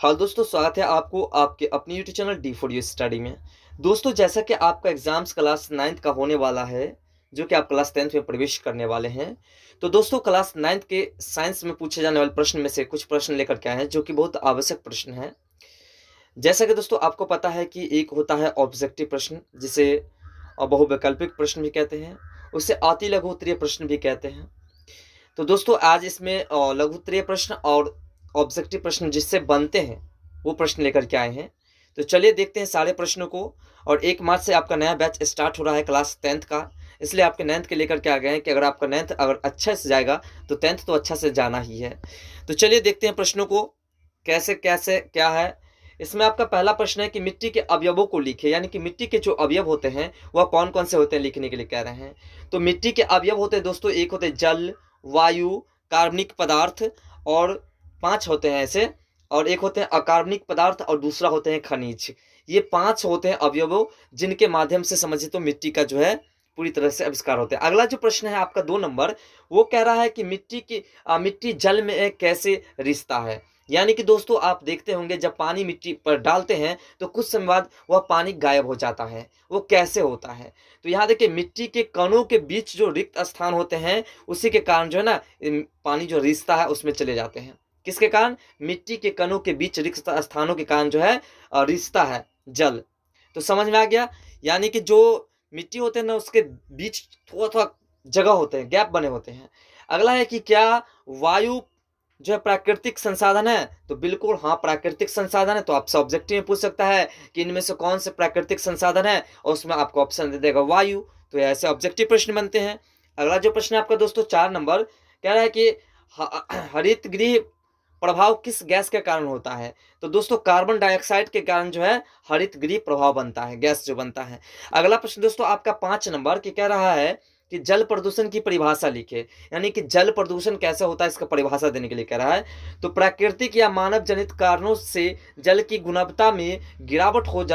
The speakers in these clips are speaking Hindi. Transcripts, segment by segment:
हाँ दोस्तों, स्वागत है आपको आपके अपने YouTube channel D for you study में। दोस्तों, जैसा कि आपका एग्जाम्स क्लास 9th का होने वाला है, जो कि आप क्लास 10th में प्रवेश करने वाले हैं। तो दोस्तों, क्लास 9th के साइंस में पूछे जाने वाले प्रश्न में से कुछ प्रश्न लेकर के आए हैं, जो कि बहुत आवश्यक प्रश्न हैं। जैसा कि दोस्तों आपको पता है कि एक होता है ऑब्जेक्टिव प्रश्न, जिसे बहुवैकल्पिक प्रश्न भी कहते हैं, उसे अति लघु उत्तरीय प्रश्न भी कहते हैं। तो दोस्तों, आज इसमें लघु उत्तरीय प्रश्न और ऑब्जेक्टिव प्रश्न जिससे बनते हैं, वो प्रश्न लेकर के आए हैं। तो चलिए देखते हैं सारे प्रश्नों को। और 1 मार्च से आपका नया बैच स्टार्ट हो रहा है क्लास 10th का, इसलिए आपके 9th के लेकर के आ गए हैं कि अगर आपका 9th अगर अच्छे से जाएगा तो 10th तो अच्छा से जाना ही है। तो चलिए देखते हैं प्रश्नों को कैसे कैसे क्या है। इसमें आपका पहला प्रश्न है कि मिट्टी के अवयवों को लिखे, यानी कि मिट्टी के जो अवयव होते हैं वह कौन कौन से होते हैं लिखने के लिए कह रहे हैं। तो मिट्टी के अवयव होते हैं दोस्तों, एक होते हैं जल, वायु, कार्बनिक पदार्थ, और 5 होते हैं ऐसे, और एक होते हैं अकार्बनिक पदार्थ और दूसरा होते हैं खनिज। ये 5 होते हैं अवयवों जिनके माध्यम से समझिए तो मिट्टी का जो है पूरी तरह से आविष्कार होता है। अगला जो प्रश्न है आपका 2 नंबर, वो कह रहा है कि मिट्टी जल में कैसे रिश्ता है। यानी कि दोस्तों आप देखते होंगे जब पानी मिट्टी पर डालते हैं तो कुछ समय बाद वह पानी गायब हो जाता है, वो कैसे होता है। तो यहाँ देखिए मिट्टी के कणों के बीच जो रिक्त स्थान होते हैं, उसी के कारण जो है ना पानी जो रिश्ता है उसमें चले जाते हैं। किसके कारण? मिट्टी के कणों के बीच रिक्त स्थानों के कारण जो है रिश्ता है जल। तो समझ में आ गया। यानी कि जो मिट्टी होते हैं ना उसके बीच थोड़ा थोड़ा जगह होते हैं, गैप बने होते हैं। अगला है कि क्या वायु जो है प्राकृतिक संसाधन है। तो बिल्कुल हाँ, प्राकृतिक संसाधन है। तो आपसे ऑब्जेक्टिव में पूछ सकता है कि इनमें से कौन से प्राकृतिक संसाधन है, और उसमें आपको ऑप्शन दे देगा वायु। तो ऐसे ऑब्जेक्टिव प्रश्न बनते हैं। अगला जो प्रश्न है आपका दोस्तों 4 नंबर, कह रहा है कि हरित गृह प्रभाव किस गैस के कारण होता है। तो दोस्तों कार्बन डाइऑक्साइड के कारण जो है हरित गृह प्रभाव बनता है, गैस जो बनता है। अगला प्रश्न दोस्तों आपका 5 नंबर की कह रहा है कि जल प्रदूषण की परिभाषा लिखे, यानी कि जल प्रदूषण कैसे होता है इसका परिभाषा देने के लिए कह रहा है। तो प्राकृतिक या मानव जनित कारणों से जल की गुणवत्ता में गिरावट हो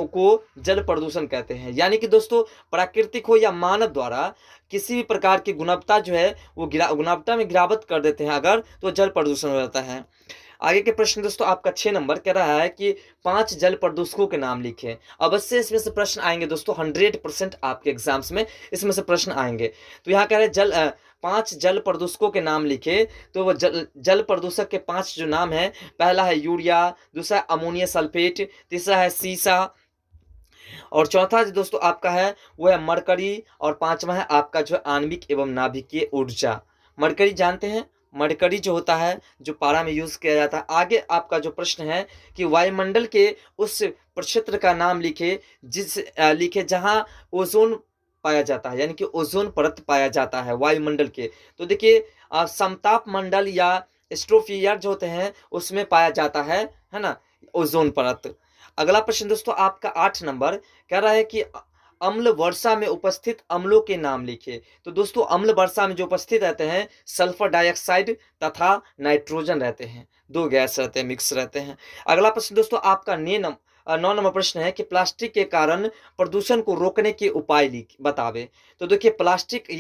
को जल प्रदूषण कहते हैं। यानी कि दोस्तों प्राकृतिक हो या मानव द्वारा किसी भी प्रकार की गुणवत्ता जो है वो गुणवत्ता में गिरावट कर देते हैं अगर, तो जल प्रदूषण हो जाता है। आगे के प्रश्न दोस्तों आपका 6 नंबर कह रहा है कि 5 जल प्रदूषकों के नाम लिखें। अवश्य इसमें से प्रश्न आएंगे दोस्तों, 100% आपके एग्जाम्स में इसमें से प्रश्न आएंगे। तो यहाँ कह रहे हैं 5 जल प्रदूषकों के नाम लिखे। तो वो जल प्रदूषक के 5 जो नाम है, पहला है यूरिया, दूसरा है अमोनियम सल्फेट, तीसरा है सीसा, और चौथा जो दोस्तों आपका है वो है मरकरी, और 5वां है आपका जो आणविक एवं नाभिकीय ऊर्जा। मरकरी जानते हैं, मरकरी जो होता है जो पारा में यूज किया जाता है। आगे आपका जो प्रश्न है कि वायुमंडल के उस प्रक्षेत्र का नाम लिखे जहां ओजोन पाया जाता है, यानी कि ओजोन परत पाया जाता है वायुमंडल के। तो देखिए समताप मंडल या स्ट्रोफियर जो होते हैं उसमें पाया जाता है ना, ओजोन परत। अगला प्रश्न दोस्तों आपका 8 नंबर कह रहा है कि अम्ल वर्षा में उपस्थित अम्लों के नाम लिखिए। तो दोस्तों अम्ल वर्षा में जो उपस्थित रहते हैं सल्फर डाइऑक्साइड तथा नाइट्रोजन रहते हैं, 2 गैस रहते हैं, मिक्स रहते हैं। अगला प्रश्न दोस्तों आपका 9 नंबर प्रश्न है कि प्लास्टिक के कारण प्रदूषण को रोकने के उपाय बतावे। तो देखिए प्लास्टिक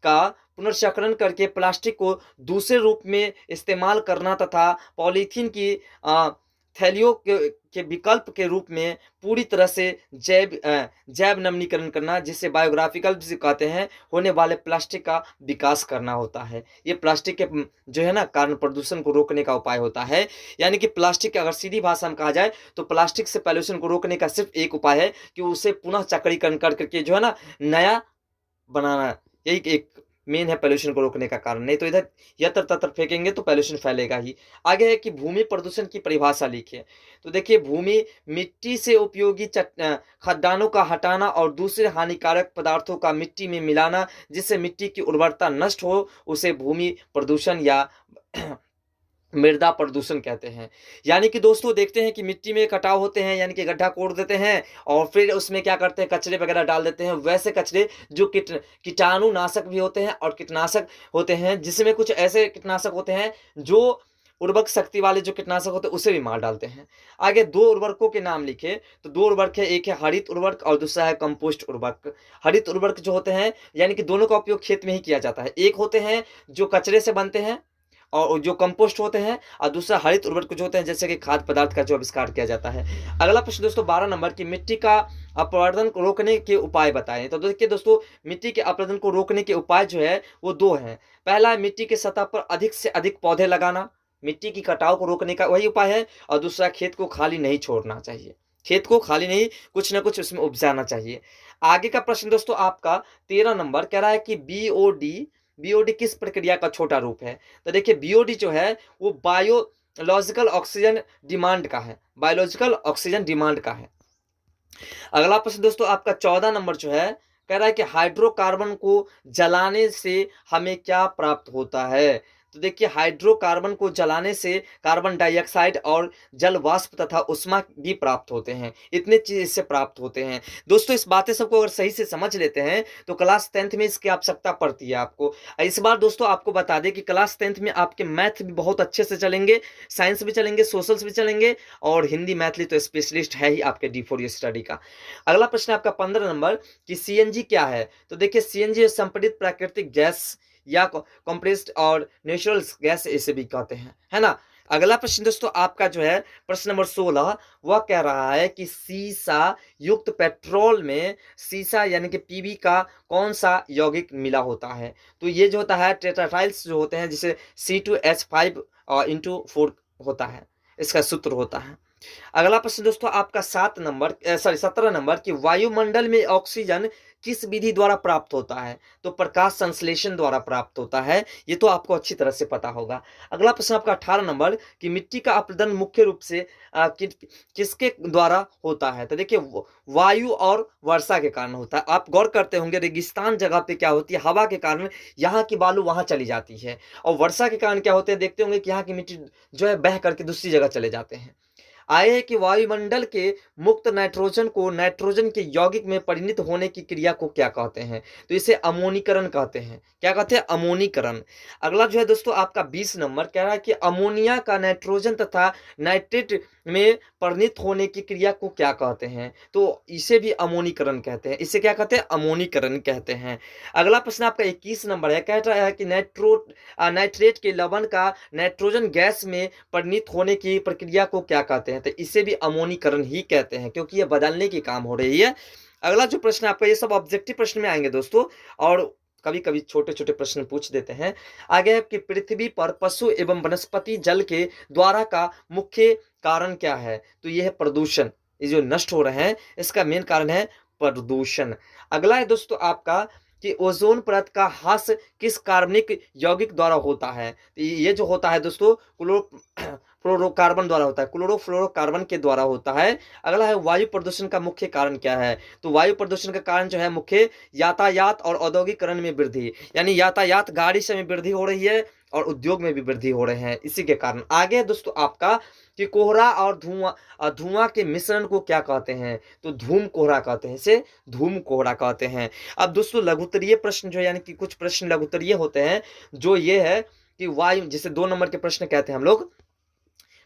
का पुनर्चक्रण करके प्लास्टिक को दूसरे रूप में इस्तेमाल करना तथा पॉलीथीन की थैलियों के विकल्प के रूप में पूरी तरह से जैव नवीनीकरण करना, जिसे बायोग्राफिकल भी कहते हैं, होने वाले प्लास्टिक का विकास करना होता है। ये प्लास्टिक के जो है ना कारण प्रदूषण को रोकने का उपाय होता है। यानी कि प्लास्टिक की अगर सीधी भाषा में कहा जाए तो प्लास्टिक से पॉल्यूशन को रोकने का सिर्फ एक उपाय है कि उसे पुनः चक्रीकरण करके जो है ना नया बनाना, यही एक मेन है पॉल्यूशन को रोकने का कारण। नहीं तो इधर यत्र तत्र फेंकेंगे तो पॉल्यूशन फैलेगा ही। आगे है कि भूमि प्रदूषण की परिभाषा लिखिए। तो देखिए भूमि मिट्टी से उपयोगी खड्डानों का हटाना और दूसरे हानिकारक पदार्थों का मिट्टी में मिलाना जिससे मिट्टी की उर्वरता नष्ट हो, उसे भूमि प्रदूषण या मृदा प्रदूषण कहते हैं। यानी कि दोस्तों देखते हैं कि मिट्टी में कटाव होते हैं, यानी कि गड्ढा कोड़ देते हैं और फिर उसमें क्या करते हैं कचरे वगैरह डाल देते हैं। वैसे कचरे जो कीटाणु नाशक भी होते हैं और कीटनाशक होते हैं, जिसमें कुछ ऐसे कीटनाशक होते हैं जो उर्वरक शक्ति वाले जो कीटनाशक होते हैं उसे भी मार डालते हैं। आगे 2 उर्वरकों के नाम लिखे। तो 2 उर्वरक है, एक है हरित उर्वरक और दूसरा है कंपोस्ट उर्वरक। हरित उर्वरक जो होते हैं यानी कि दोनों का उपयोग खेत में ही किया जाता है। एक होते हैं जो कचरे से बनते हैं और जो कंपोस्ट होते हैं, और दूसरा हरित उर्वरक जो होते हैं, जैसे कि खाद्य पदार्थ का जो आविष्कार किया जाता है। अगला प्रश्न दोस्तों 12 नंबर की मिट्टी का अपरदन को रोकने के उपाय बताएं। तो देखिए दोस्तों, मिट्टी के अपरदन को रोकने के उपाय जो है वो दो हैं। पहला है मिट्टी की सतह पर अधिक से अधिक पौधे लगाना, मिट्टी की कटाव को रोकने का वही उपाय है। और दूसरा, खेत को खाली नहीं छोड़ना चाहिए, खेत को खाली नहीं, कुछ ना कुछ उसमें उपजाना चाहिए। आगे का प्रश्न दोस्तों आपका 13 नंबर कह रहा है कि बीओडी किस प्रक्रिया का छोटा रूप है। तो देखिए बीओडी जो है वो बायोलॉजिकल ऑक्सीजन डिमांड का है, बायोलॉजिकल ऑक्सीजन डिमांड का है। अगला प्रश्न दोस्तों आपका 14 नंबर जो है कह रहा है कि हाइड्रोकार्बन को जलाने से हमें क्या प्राप्त होता है। तो देखिए हाइड्रोकार्बन को जलाने से कार्बन डाइऑक्साइड और जल वाष्प तथा उष्मा भी प्राप्त होते हैं, इतने चीज इससे प्राप्त होते हैं। दोस्तों इस बातें सबको अगर सही से समझ लेते हैं तो क्लास 10th में इसकी आवश्यकता पड़ती है आपको। इस बार दोस्तों आपको बता दें कि क्लास 10th में आपके मैथ भी बहुत अच्छे से चलेंगे, साइंस भी चलेंगे, सोशल्स भी चलेंगे, और हिंदी मैथिली तो स्पेशलिस्ट है ही आपके D4U स्टडी का। अगला प्रश्न आपका 15 नंबर कि सीएनजी क्या है। तो देखिए सीएनजी संपीड़ित प्राकृतिक गैस या कंप्रेस्ड और नेचुरल गैस इसे भी कहते हैं, है ना। अगला प्रश्न दोस्तों आपका जो है प्रश्न नंबर 16, वह कह रहा है कि सीसा युक्त पेट्रोल में सीसा यानी कि पीबी का कौन सा यौगिक मिला होता है। तो ये जो होता है टेट्राफाइल्स जो होते हैं, जिसे C2H5 × 4 होता है, इसका सूत्र होता है। अगला प्रश्न दोस्तों आपका 17 नंबर कि वायुमंडल में ऑक्सीजन किस विधि द्वारा प्राप्त होता है। तो प्रकाश संश्लेषण द्वारा प्राप्त होता है, ये तो आपको अच्छी तरह से पता होगा। अगला प्रश्न आपका 18 नंबर कि मिट्टी का अपरदन मुख्य रूप से किसके द्वारा होता है। तो देखिए वायु और वर्षा के कारण होता है। आप गौर करते होंगे रेगिस्तान जगह पे क्या होती है, हवा के कारण यहाँ की बालू वहां चली जाती है, और वर्षा के कारण क्या होते हैं, देखते होंगे कि यहाँ की मिट्टी जो है बह करके दूसरी जगह चले जाते हैं। आए है कि वायुमंडल के मुक्त नाइट्रोजन को नाइट्रोजन के यौगिक में परिणत होने की क्रिया को क्या कहते हैं। तो इसे अमोनीकरण कहते हैं। क्या कहते हैं, अमोनीकरण। अगला जो है दोस्तों आपका 20 नंबर कह रहा है कि अमोनिया का नाइट्रोजन तथा नाइट्रेट में परिणत होने की क्रिया को क्या कहते हैं। तो इसे भी अमोनीकरण कहते हैं, इसे क्या कहते हैं, अमोनीकरण कहते हैं। अगला प्रश्न आपका 21 नंबर है, कह रहा है कि नाइट्रेट के लवण का नाइट्रोजन गैस में परिणत होने की प्रक्रिया को क्या कहते हैं। तो इसे भी अमोनीकरण ही कहते हैं, क्योंकि ये बदलने की काम हो रही है। अगला जो प्रश्न आपका, ये सब ऑब्जेक्टिव प्रश्न में आएंगे दोस्तों, और कभी कभी छोटे छोटे प्रश्न पूछ देते हैं। आगे है कि पृथ्वी पर पशु एवं वनस्पति जल के द्वारा का मुख्य कारण क्या है। तो यह है प्रदूषण, ये जो नष्ट हो रहे हैं इसका मेन कारण है प्रदूषण। अगला है दोस्तों आपका कि ओजोन परत का ह्रास किस कार्बनिक यौगिक द्वारा होता है। तो ये जो होता है दोस्तों फ्लोरोकार्बन द्वारा होता है, क्लोरोफ्लोरोकार्बन के द्वारा होता है। अगला है वायु प्रदूषण का मुख्य कारण क्या है। तो वायु प्रदूषण का कारण जो है मुख्य यातायात और औद्योगिकरण में वृद्धि, यानी यातायात गाड़ी से में वृद्धि हो रही है और उद्योग में भी वृद्धि हो रहे हैं, इसी के कारण। आगे दोस्तों आपका कि कोहरा और धुआं के मिश्रण को क्या कहते हैं। तो धूम कोहरा कहते हैं, इसे धूम कोहरा कहते हैं। अब दोस्तों लघुत्तरीय प्रश्न जो यानी कि कुछ प्रश्न लघुत्तरीय होते हैं, जो ये है कि वायु, जिसे 2 नंबर के प्रश्न कहते हैं हम लोग,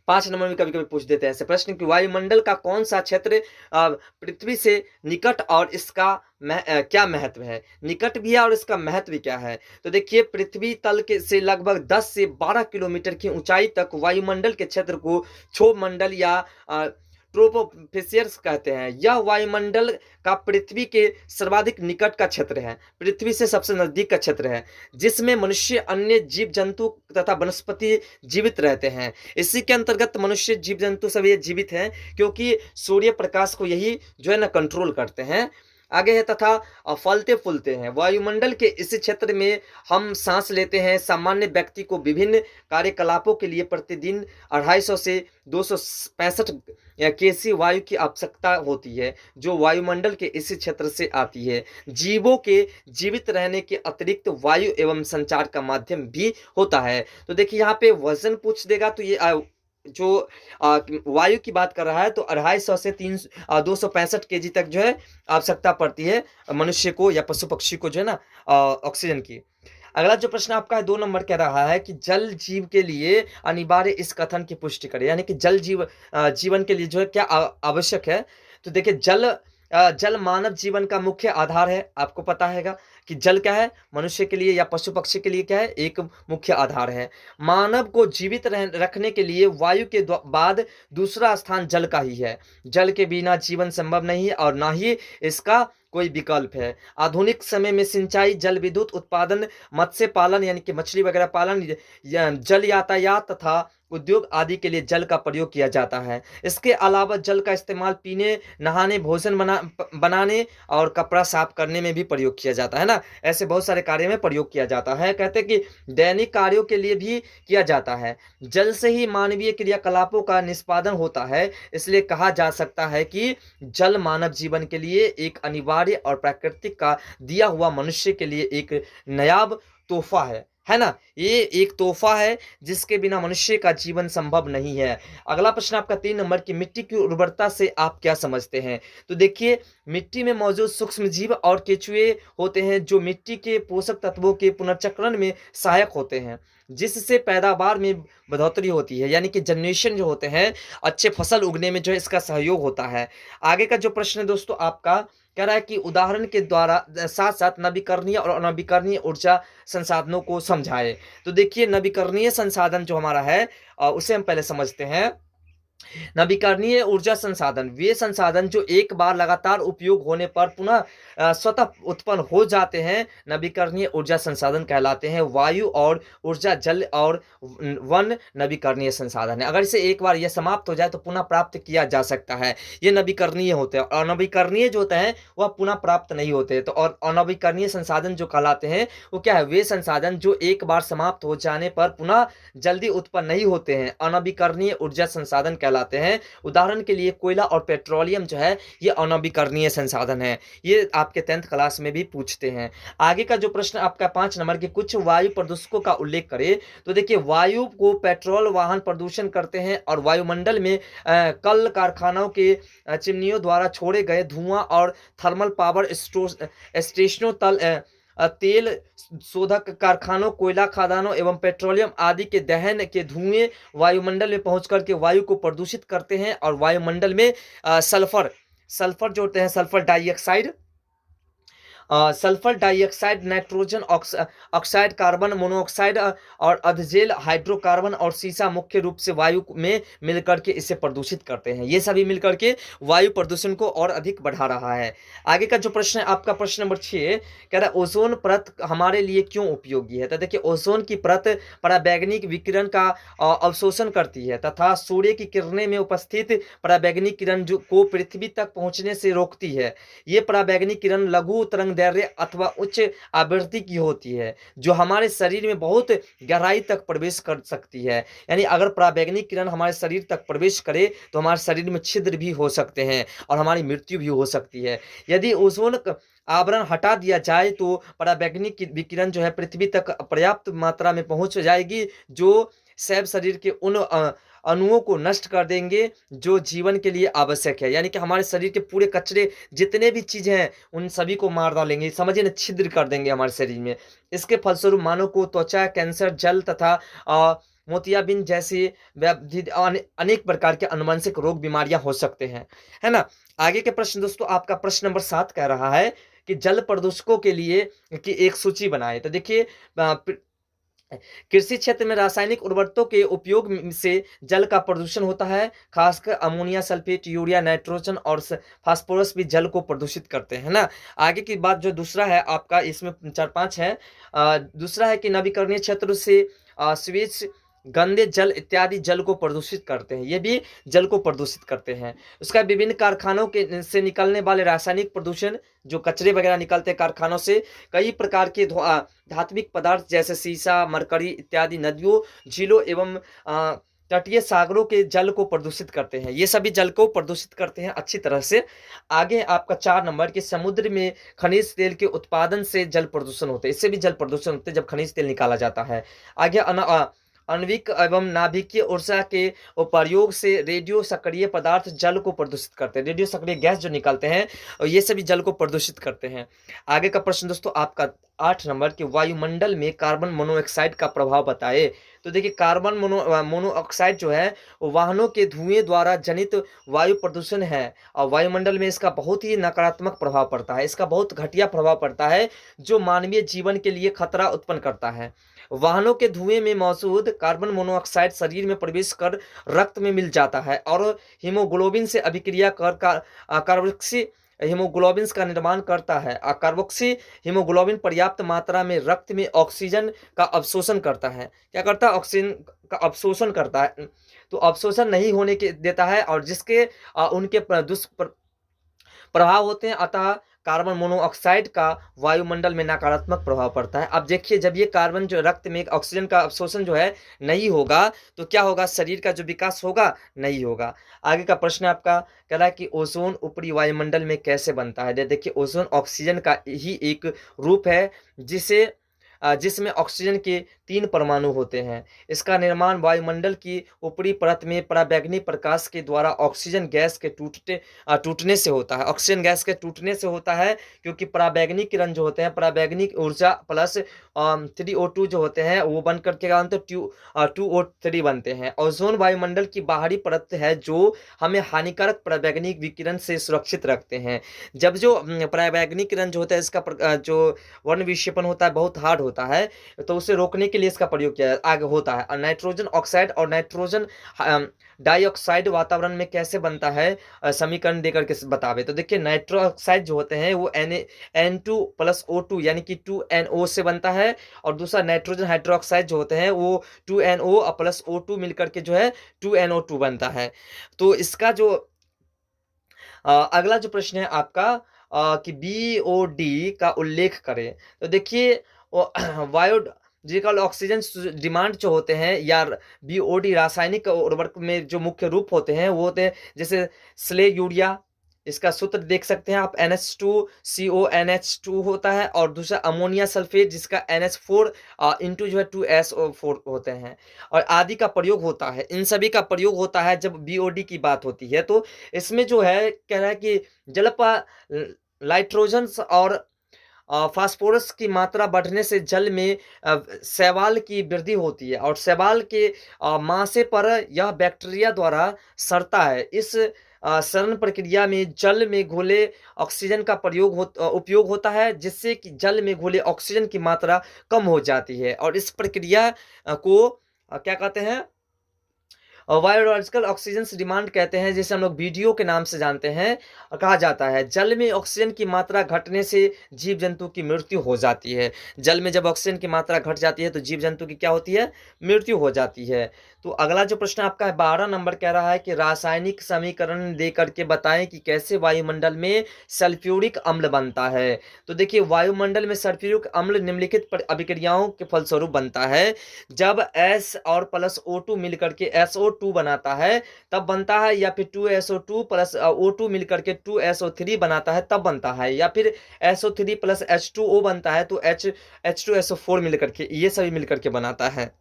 5 नंबर में कभी कभी पूछ देते हैं ऐसे प्रश्न कि वायुमंडल का कौन सा क्षेत्र पृथ्वी से निकट और इसका क्या महत्व है। निकट भी है और इसका महत्व भी क्या है। तो देखिए पृथ्वी तल के से लगभग 10 से 12 किलोमीटर की ऊंचाई तक वायुमंडल के क्षेत्र को क्षोभ मंडल या ट्रोपोस्फियर कहते हैं। यह वायुमंडल का पृथ्वी के सर्वाधिक निकट का क्षेत्र है, पृथ्वी से सबसे नजदीक का क्षेत्र है, जिसमें मनुष्य, अन्य जीव जंतु तथा वनस्पति जीवित रहते हैं। इसी के अंतर्गत मनुष्य, जीव जंतु सब ये जीवित हैं, क्योंकि सूर्य प्रकाश को यही जो है ना कंट्रोल करते हैं। आगे है तथा फलते फूलते हैं। वायुमंडल के इस क्षेत्र में हम सांस लेते हैं। सामान्य व्यक्ति को विभिन्न कार्यकलापों के लिए प्रतिदिन 250 से 265 केसी वायु की आवश्यकता होती है, जो वायुमंडल के इसी क्षेत्र से आती है। जीवों के जीवित रहने के अतिरिक्त वायु एवं संचार का माध्यम भी होता है। तो देखिए यहाँ पे वजन पूछ देगा, तो ये जो वायु की बात कर रहा है, तो 250 से 265 केजी तक जो है आवश्यकता पड़ती है मनुष्य को या पशु पक्षी को जो है ना ऑक्सीजन की। अगला जो प्रश्न आपका है 2 नंबर कह रहा है कि जल जीव के लिए अनिवार्य इस कथन की पुष्टि करें, यानी कि जल जीवन के लिए जो है क्या आवश्यक है। तो देखिए जल जल मानव जीवन का मुख्य आधार है। आपको पता हैगा कि जल क्या है, मनुष्य के लिए या पशु पक्षी के लिए क्या है, एक मुख्य आधार है। मानव को जीवित रखने के लिए वायु के बाद दूसरा स्थान जल का ही है। जल के बिना जीवन संभव नहीं है और ना ही इसका कोई विकल्प है। आधुनिक समय में सिंचाई, जल विद्युत उत्पादन, मत्स्य पालन यानी कि मछली वगैरह पालन, जल यातायात तथा उद्योग आदि के लिए जल का प्रयोग किया जाता है। इसके अलावा जल का इस्तेमाल पीने, नहाने, भोजन बनाने और कपड़ा साफ करने में भी प्रयोग किया जाता है ना। ऐसे बहुत सारे कार्य में प्रयोग किया जाता है। कहते हैं कि दैनिक कार्यों के लिए भी किया जाता है। जल से ही मानवीय क्रियाकलापों का निष्पादन होता है। इसलिए कहा जा सकता है कि जल मानव जीवन के लिए एक अनिवार्य और प्राकृतिक का दिया हुआ मनुष्य के लिए एक नायाब तोहफा है ना। ये एक तोहफा है जिसके बिना मनुष्य का जीवन संभव नहीं है। अगला प्रश्न आपका 3 नंबर की मिट्टी की उर्वरता से आप क्या समझते हैं। तो देखिए, मिट्टी में मौजूद सूक्ष्म जीव और केंचुए होते हैं जो मिट्टी के पोषक तत्वों के पुनर्चक्रण में सहायक होते हैं, जिससे पैदावार में बढ़ोतरी होती है, यानी कि जनरेशन जो होते हैं, अच्छे फसल उगने में जो है इसका सहयोग होता है। आगे का जो प्रश्न है दोस्तों आपका कह रहा है कि उदाहरण के द्वारा साथ साथ नवीकरणीय और अनवीकरणीय ऊर्जा संसाधनों को समझाए। तो देखिए, नवीकरणीय संसाधन जो हमारा है उसे हम पहले समझते हैं। नवीकरणीय ऊर्जा संसाधन वे संसाधन जो एक बार लगातार उपयोग होने पर पुनः स्वतः उत्पन्न हो जाते हैं, नवीकरणीय ऊर्जा संसाधन कहलाते हैं। वायु और ऊर्जा, जल और वन नवीकरणीय संसाधन है। अगर इसे एक बार यह समाप्त हो जाए तो पुनः प्राप्त किया जा सकता है, ये नवीकरणीय होते हैं। और अनवीकरणीय जो होते हैं वह पुनः प्राप्त नहीं होते। तो और अनवीकरणीय संसाधन जो कहलाते हैं वो क्या है, वे संसाधन जो एक बार समाप्त हो जाने पर पुनः जल्दी उत्पन्न नहीं होते हैं, अनवीकरणीय ऊर्जा संसाधन कहलाते हैं। उदाहरण के लिए कोयला और पेट्रोलियम जो है ये अनवीकरणीय संसाधन है। ये आपके 10th क्लास में भी पूछते हैं। आगे का जो प्रश्न आपका 5 नंबर के कुछ वायु प्रदूषकों का उल्लेख करें। तो देखिए, वायु को पेट्रोल वाहन प्रदूषण करते हैं और वायुमंडल में कल कारखानों के चिमनियों द्वारा छोड़े गए धुआं और थर्मल पावर स्टेशनों तेल शोधक कारखानों, कोयला खदानों एवं पेट्रोलियम आदि के दहन के धुएं वायुमंडल में पहुंचकर के वायु को प्रदूषित करते हैं और वायुमंडल में सल्फर जो होते हैं, sulphur dioxide, nitrogen oxide, carbon monoxide और अधजेल हाइड्रोकार्बन और सीसा मुख्य रूप से वायु में मिलकर के इसे प्रदूषित करते हैं। ये सभी मिलकर के वायु प्रदूषण को और अधिक बढ़ा रहा है। आगे का जो प्रश्न है आपका प्रश्न नंबर 6 कह रहा है ओजोन परत हमारे लिए क्यों उपयोगी है। तो देखिए, ओजोन की परत पराबैंगनी विकिरण का अवशोषण करती है तथा सूर्य की किरणें में उपस्थित पराबैंगनी किरण को पृथ्वी तक पहुंचने से रोकती है। ये पराबैंगनी किरण लघु तरंग अथवा उच्च आवृत्ति की होती है जो हमारे शरीर में बहुत गहराई तक प्रवेश कर सकती है। यानी अगर पराबैंगनी किरण हमारे शरीर तक प्रवेश करे तो हमारे शरीर में छिद्र भी हो सकते हैं और हमारी मृत्यु भी हो सकती है। यदि ओजोन आवरण हटा दिया जाए तो पराबैंगनी विकिरण जो है पृथ्वी तक पर्याप्त मात्रा में पहुंच जाएगी, जो सैब शरीर के उन अणुओं को नष्ट कर देंगे जो जीवन के लिए आवश्यक है। यानी कि हमारे शरीर के पूरे कचरे जितने भी चीजें हैं उन सभी को मार डालेंगे, समझिए ना, छिद्र कर देंगे हमारे शरीर में। इसके फलस्वरूप मानव को त्वचा कैंसर, जल तथा मोतियाबिंद जैसे अनेक प्रकार के अनुवंशिक रोग बीमारियां हो सकते हैं, है ना। आगे के प्रश्न दोस्तों आपका प्रश्न नंबर 7 कह रहा है कि जल प्रदूषकों के लिए की एक सूची बनाए। तो देखिए, कृषि क्षेत्र में रासायनिक उर्वरकों के उपयोग से जल का प्रदूषण होता है। खासकर अमोनिया सल्फेट, यूरिया, नाइट्रोजन और फास्फोरस भी जल को प्रदूषित करते हैं ना। आगे की बात जो दूसरा है आपका, इसमें 4-5 है। दूसरा है कि नवीकरणीय क्षेत्र से स्वेज, गंदे जल इत्यादि जल को प्रदूषित करते हैं, ये भी जल को प्रदूषित करते हैं। उसका विभिन्न कारखानों के से निकलने वाले रासायनिक प्रदूषण, जो कचरे वगैरह निकलते हैं कारखानों से, कई प्रकार के धात्विक पदार्थ जैसे सीसा, मरकरी इत्यादि नदियों, झीलों एवं तटीय सागरों के जल को प्रदूषित करते हैं। ये सभी जल को प्रदूषित करते हैं अच्छी तरह से। आगे आपका 4 नंबर के समुद्र में खनिज तेल के उत्पादन से जल प्रदूषण होते हैं, इससे भी जल प्रदूषण होते हैं जब खनिज तेल निकाला जाता है। आगे आणविक एवं नाभिकीय ऊर्जा के प्रयोग से रेडियो सक्रिय पदार्थ जल को प्रदूषित करते हैं। रेडियो सक्रिय गैस जो निकलते हैं और ये सभी जल को प्रदूषित करते हैं। आगे का प्रश्न दोस्तों आपका 8 नंबर के वायुमंडल में कार्बन मोनोऑक्साइड का प्रभाव बताए। तो देखिए कार्बन मोनोऑक्साइड जो है वो वाहनों के धुएं द्वारा जनित वायु प्रदूषण है और वायुमंडल में इसका बहुत ही नकारात्मक प्रभाव पड़ता है। इसका बहुत घटिया प्रभाव पड़ता है जो मानवीय जीवन के लिए खतरा उत्पन्न करता है। वाहनों के धुएं में मौजूद कार्बन मोनोऑक्साइड शरीर में प्रवेश कर रक्त में मिल जाता है और हीमोग्लोबिन से अभिक्रिया कर कार्बोक्सी हीमोग्लोबिन का निर्माण करता है। कार्बोक्सी हीमोग्लोबिन पर्याप्त मात्रा में रक्त में ऑक्सीजन का अवशोषण करता है। क्या करता है? ऑक्सीजन का अवशोषण करता है। तो अवशोषण नहीं होने के देता है और जिसके उनके प्रभाव होते हैं। अतः कार्बन मोनोऑक्साइड का वायुमंडल में नकारात्मक प्रभाव पड़ता है। अब देखिए जब ये कार्बन जो रक्त में ऑक्सीजन का अवशोषण जो है नहीं होगा तो क्या होगा? शरीर का जो विकास होगा नहीं होगा। आगे का प्रश्न आपका कह रहा है कि ओजोन ऊपरी वायुमंडल में कैसे बनता है। देखिए ओजोन ऑक्सीजन का ही एक रूप है जिसमें ऑक्सीजन के 3 परमाणु होते हैं। इसका निर्माण वायुमंडल की ऊपरी परत में पराबैंगनी प्रकाश के द्वारा ऑक्सीजन गैस के टूटने से होता है। ऑक्सीजन गैस के टूटने से होता है क्योंकि पराबैंगनी किरण जो होते हैं, पराबैंगनी ऊर्जा प्लस 3O2 जो होते हैं वो बन करके क्या बनते हैं? 2O3 बनते हैं। ओजोन वायुमंडल की बाहरी परत है जो हमें हानिकारक पराबैंगनी विकिरण से सुरक्षित रखते हैं। जब जो पराबैंगनी किरण जो होता है इसका जो वर्ण विक्षेपण होता है बहुत हार्ड होता है तो उसे रोकने के लिए इसका प्रयोग किया आगे होता है। और नाइट्रोजन ऑक्साइड और नाइट्रोजन डाइऑक्साइड वातावरण में कैसे बनता है समीकरण देकर के बतावे। तो देखिए नाइट्रो ऑक्साइड जो होते हैं वो N2+O2 यानी कि 2NO से बनता है और दूसरा नाइट्रोजन हाइड्रोक्साइड जो होते हैं वो 2NO+O2 मिलकर के जो है 2NO2 बनता है। तो इसका जो अगला जो प्रश्न है आपका कि BOD का उल्लेख करें। तो देखिए बायोलॉजिकल ऑक्सीजन डिमांड जो होते हैं या BOD रासायनिक उर्वरक में जो मुख्य रूप होते हैं वो होते हैं जैसे स्ले यूरिया, इसका सूत्र देख सकते हैं आप NH2CONH2 होता है और दूसरा अमोनिया सल्फेट जिसका NH4 इंटू जो है 2SO4 होते हैं और आदि का प्रयोग होता है। इन सभी का प्रयोग होता है जब BOD की बात होती है। तो इसमें जो है कह रहा है कि नाइट्रोजन और फास्फोरस की मात्रा बढ़ने से जल में शैवाल की वृद्धि होती है और शैवाल के मासे पर यह बैक्टीरिया द्वारा सड़ता है। इस सड़न प्रक्रिया में जल में घुले ऑक्सीजन का उपयोग होता है जिससे कि जल में घुले ऑक्सीजन की मात्रा कम हो जाती है और इस प्रक्रिया को क्या कहते हैं? बायोलॉजिकल ऑक्सीजन डिमांड कहते हैं, जिसे हम लोग बीडीओ के नाम से जानते हैं। और कहा जाता है जल में ऑक्सीजन की मात्रा घटने से जीव जंतु की मृत्यु हो जाती है। जल में जब ऑक्सीजन की मात्रा घट जाती है तो जीव जंतु की क्या होती है? मृत्यु हो जाती है। तो अगला जो प्रश्न आपका है 12 नंबर कह रहा है कि रासायनिक समीकरण दे करके बताएं कि कैसे वायुमंडल में सल्फ्यूरिक अम्ल बनता है। तो देखिए वायुमंडल में सल्फ्यूरिक अम्ल निम्नलिखित अभिक्रियाओं के फलस्वरूप बनता है। जब S और +O2 मिलकर के SO2 बनाता है तब बनता है, या फिर 2SO2 +O2 मिलकर के 2SO3 बनाता है तब बनता है, या फिर SO3 + H2O बनता है तो H2SO4 मिलकर के ये सभी मिलकर के बनाता है।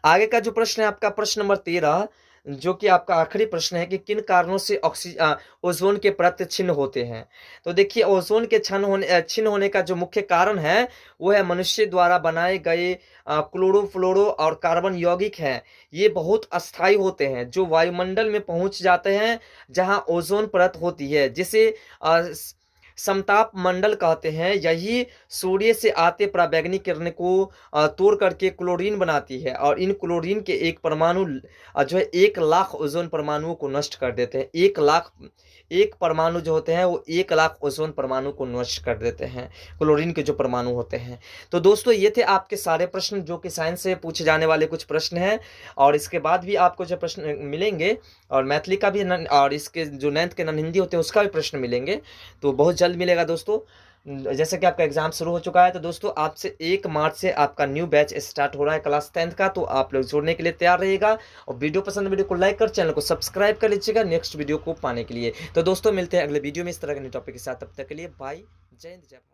आगे का जो प्रश्न है आपका प्रश्न नंबर 13, जो कि आपका आखिरी प्रश्न है कि किन कारणों से ओजोन के परत छिन्न होते हैं। तो देखिए ओजोन के छिन्न होने का जो मुख्य कारण है वो है मनुष्य द्वारा बनाए गए क्लोरोफ्लोरो और कार्बन यौगिक हैं। ये बहुत अस्थायी होते हैं जो वायुमंडल में पहुंच जाते हैं जहां ओजोन परत होती है, जिसे समताप मंडल कहते हैं। यही सूर्य से आते पराबैंगनी किरण को तोड़ करके क्लोरीन बनाती है और इन क्लोरीन के एक परमाणु जो है 1 लाख ओजोन परमाणुओं को नष्ट कर देते हैं। 1 परमाणु जो होते हैं वो 1 लाख ओजोन परमाणु को नष्ट कर देते हैं, क्लोरीन के जो परमाणु होते हैं। तो दोस्तों ये थे आपके सारे प्रश्न जो कि साइंस से पूछे जाने वाले कुछ प्रश्न हैं, और इसके बाद भी आपको जो प्रश्न मिलेंगे और मैथिली का भी और इसके जो 9th के नॉन हिंदी होते हैं उसका भी प्रश्न मिलेंगे, तो बहुत जल्द मिलेगा दोस्तों। जैसे कि आपका एग्जाम शुरू हो चुका है तो दोस्तों आपसे 1 मार्च से आपका न्यू बैच स्टार्ट हो रहा है क्लास 10th का, तो आप लोग जुड़ने के लिए तैयार रहिएगा। और वीडियो पसंद, वीडियो को लाइक कर चैनल को सब्सक्राइब कर लीजिएगा नेक्स्ट वीडियो को पाने के लिए। तो दोस्तों मिलते हैं अगले वीडियो में इस तरह के नए टॉपिक के साथ, तब तक के लिए बाय, जय हिंद, जय भारत।